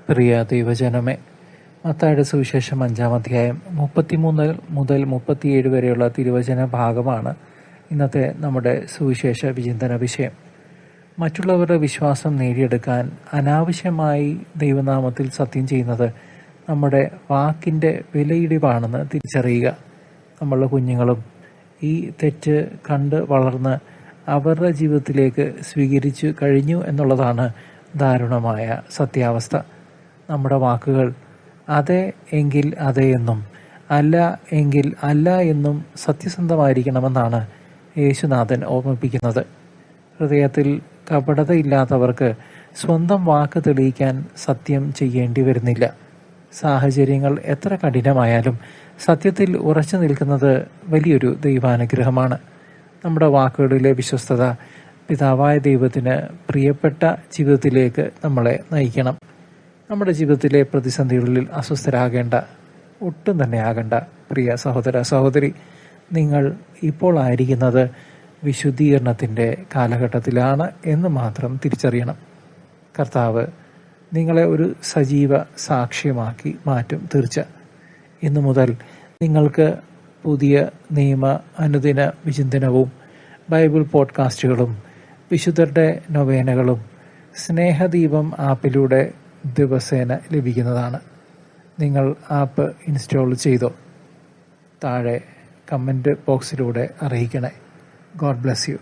പ്രിയ ദൈവജനമേ, മത്തായിയുടെ സുവിശേഷം 5-ാം അധ്യായം 33 മുതൽ 37 വരെയുള്ള തിരുവചന ഭാഗമാണ് ഇന്നത്തെ നമ്മുടെ സുവിശേഷ വിചിന്തന വിഷയം. മറ്റുള്ളവരുടെ വിശ്വാസം നേടിയെടുക്കാൻ അനാവശ്യമായി ദൈവനാമത്തിൽ സത്യം ചെയ്യുന്നത് നമ്മുടെ വാക്കിൻ്റെ വിലയിടിവാണെന്ന് തിരിച്ചറിയുക. നമ്മളുടെ കുഞ്ഞുങ്ങളും ഈ തെറ്റ് കണ്ട് വളർന്ന് അവരുടെ ജീവിതത്തിലേക്ക് സ്വീകരിച്ചു കഴിഞ്ഞു എന്നുള്ളതാണ് ദാരുണമായ സത്യാവസ്ഥ. നമ്മുടെ വാക്കുകൾ അതെ എങ്കിൽ അതെ എന്നും അല്ല എങ്കിൽ അല്ല എന്നും സത്യസന്ധമായിരിക്കണമെന്നാണ് യേശുനാഥൻ ഓർമ്മിപ്പിക്കുന്നത്. ഹൃദയത്തിൽ കപടതയില്ലാത്തവർക്ക് സ്വന്തം വാക്ക് തെളിയിക്കാൻ സത്യം ചെയ്യേണ്ടി വരുന്നില്ല. സാഹചര്യങ്ങൾ എത്ര കഠിനമായാലും സത്യത്തിൽ ഉറച്ചു നിൽക്കുന്നത് വലിയൊരു ദൈവാനുഗ്രഹമാണ്. നമ്മുടെ വാക്കുകളിലെ വിശ്വസ്തത പിതാവായ ദൈവത്തിന് പ്രിയപ്പെട്ട ജീവിതത്തിലേക്ക് നമ്മളെ നയിക്കണം. നമ്മുടെ ജീവിതത്തിലെ പ്രതിസന്ധികളിൽ അസ്വസ്ഥരാകേണ്ട, ഒട്ടും തന്നെ ആകേണ്ട പ്രിയ സഹോദര സഹോദരി, നിങ്ങൾ ഇപ്പോൾ ആയിരിക്കുന്നത് വിശുദ്ധീകരണത്തിൻ്റെ കാലഘട്ടത്തിലാണ് എന്ന് മാത്രം തിരിച്ചറിയണം. കർത്താവ് നിങ്ങളെ ഒരു സജീവ സാക്ഷ്യമാക്കി മാറ്റും തീർച്ച. ഇന്നു മുതൽ നിങ്ങൾക്ക് പുതിയ നിയമ അനുദിന വിചിന്തനവും ബൈബിൾ പോഡ്കാസ്റ്റുകളും വിശുദ്ധരുടെ നൊവേനകളും സ്നേഹദീപം ആപ്പിലൂടെ ദിവസേന ലഭിക്കുന്നതാണ്. നിങ്ങൾ ആപ്പ് ഇൻസ്റ്റാൾ ചെയ്തോ? താഴെ കമൻറ്റ് ബോക്സിലൂടെ അറിയിക്കണേ. God bless U.